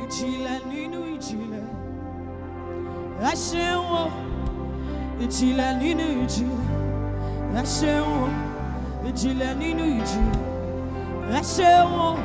Ichile ninu ichile, Ashewo. Ichile ninu ichile, Ashewo. Ichile ninu ichile, Ashewo.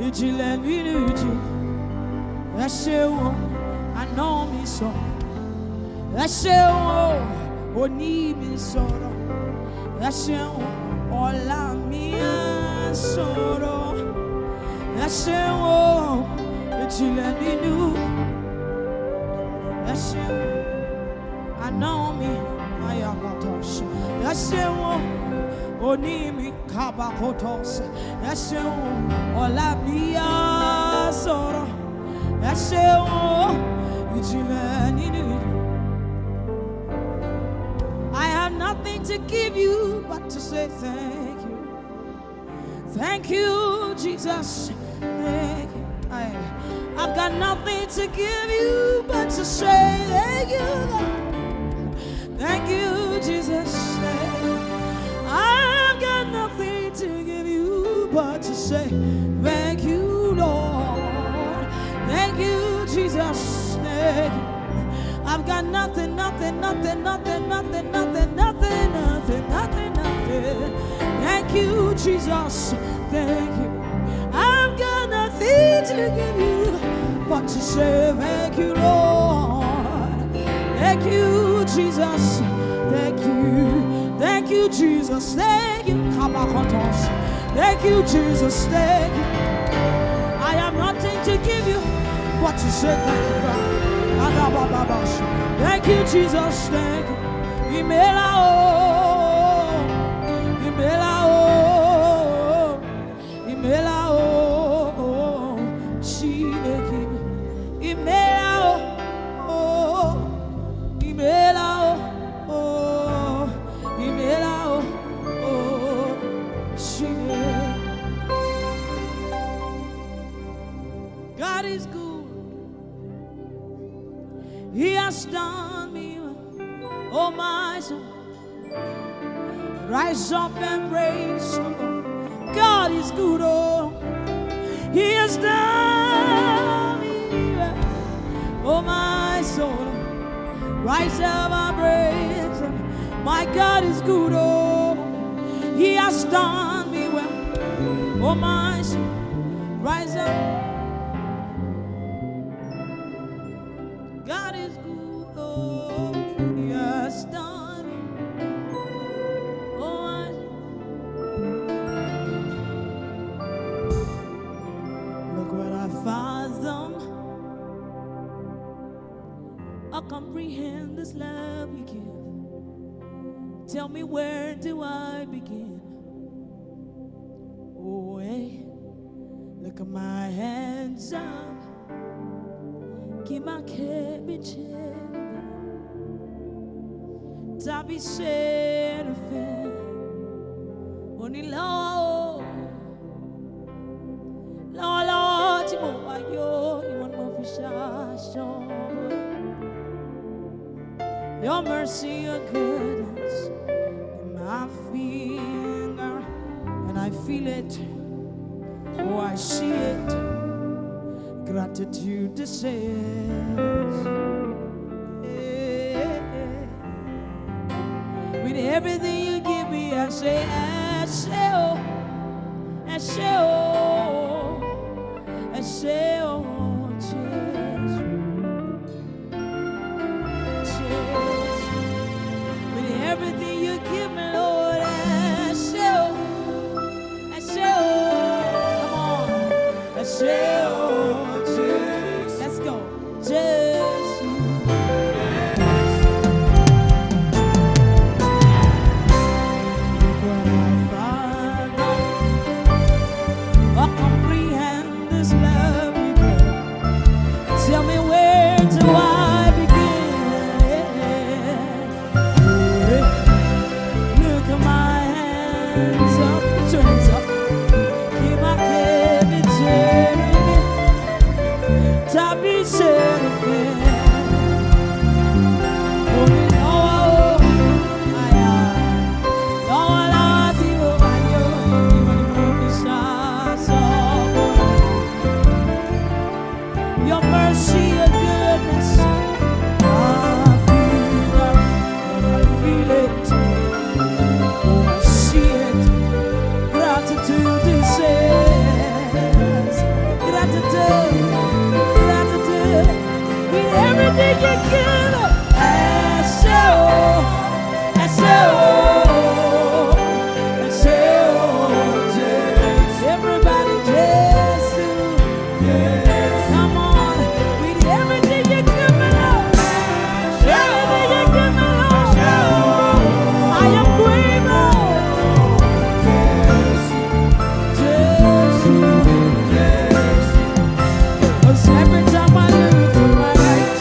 Ichile ninu ichile, Ashewo. I know me so. Ashewo. Oni mi soro. Ashewo. Ola mi soro. Ashewo. Ichile ninu. Ashewo. I know me. I am a tosh. Ashewo. Oni mi kaba kotos. Ashewo. Ola mi soro. Ashewo. Ichile ninu. I have nothing to give you but to say thank you. Thank you, Jesus. Thank you. I've got nothing to give you but to say thank you, God. Thank you, Jesus. I've got nothing to give you but to say thank you, Lord. Thank you, Jesus. Thank you. I've got nothing, nothing, nothing, nothing, nothing, nothing, nothing, nothing, nothing, nothing. Thank you, Jesus. Thank you. I've got nothing to give you but to say thank you, Lord. Thank you, Jesus. Thank you. Thank you, Jesus. Thank you. Thank you, Jesus. Thank you. I have nothing to give you but to say thank you, God. Thank you, Jesus. Thank you. Imela o, Imela o, Imela o, Chineke. Imela o, Imela o, Imela o, Chineke. God is good. He has done me well. Oh my soul, rise up and praise Him. God is good, oh, He has done me well. Oh my soul, rise up and praise Him. My God is good, oh, He has done me well. Oh my soul, rise up. God is good, oh, He has done it. Oh, look what I fathom. I comprehend this love you give. Tell me, where do I begin? Oh, hey, look at my hands up. Kima kebiche tabi serufe oni lo ti mo ayo iwon mo fi shasho. Your mercy, your goodness in my finger, and I feel it. Oh, I see it. Gratitude to say, with everything you give me, I say, oh, cheers. Cheers. With everything you give me, Lord, oh, come on, oh. Let's go. Jesus. When I find I comprehend this love you give. Tell me, where do I begin? Look at my hands up, turns up. Keep my head and turn. Tabi serufe. mercy, your goodness. I feel that, I feel it, I see it. Gratitude is gratitude, gratitude. With everything you give, I show, I show. Everybody just come on with everything you give me, Lord. Everything you give me, Lord. I am grateful. Because every time I look to my right,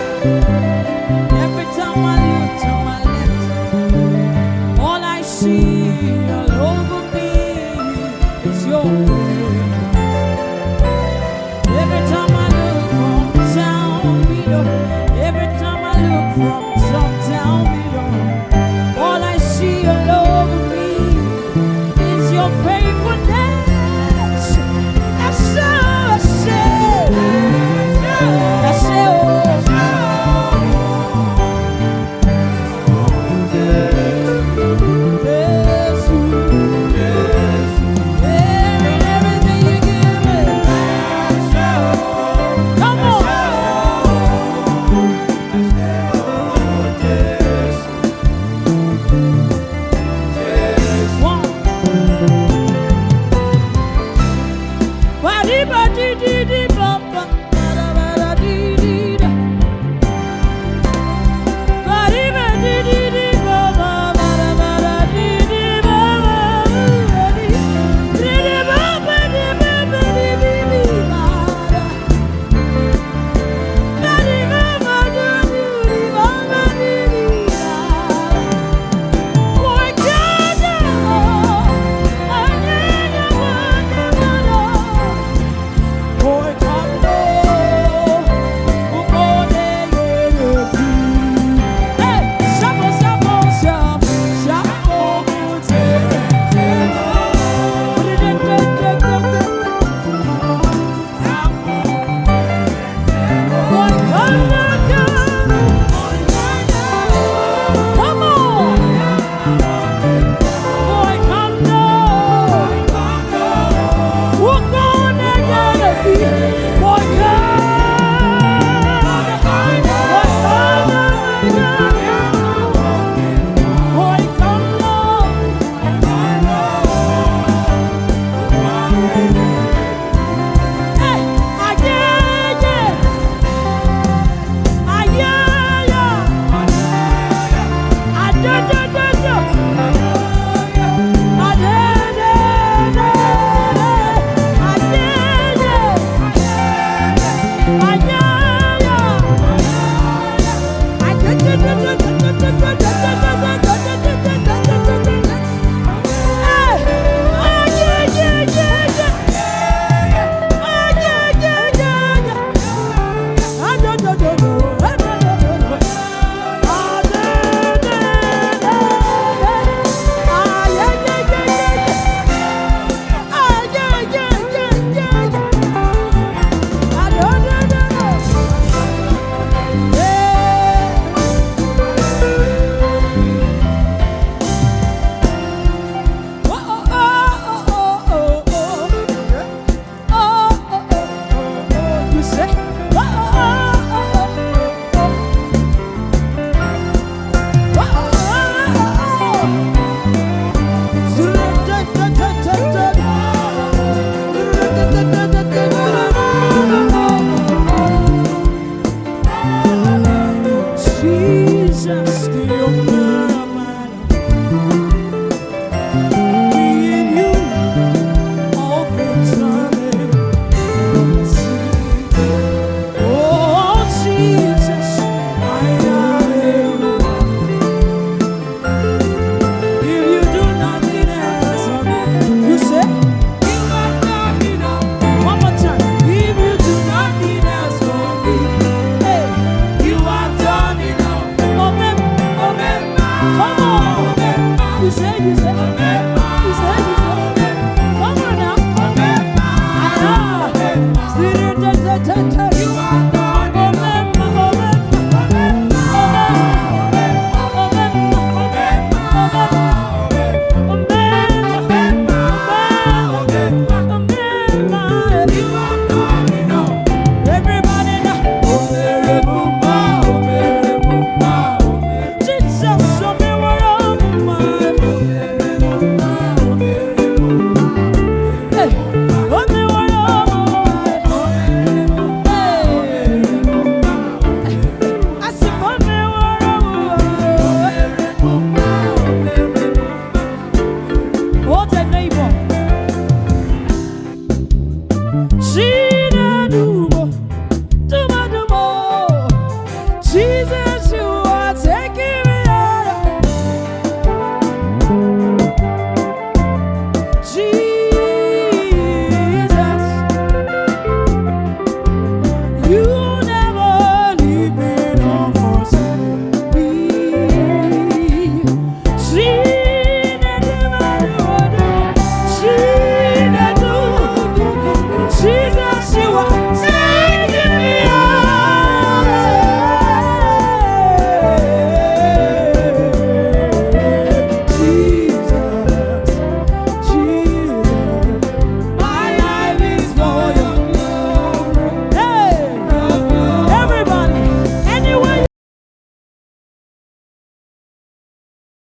You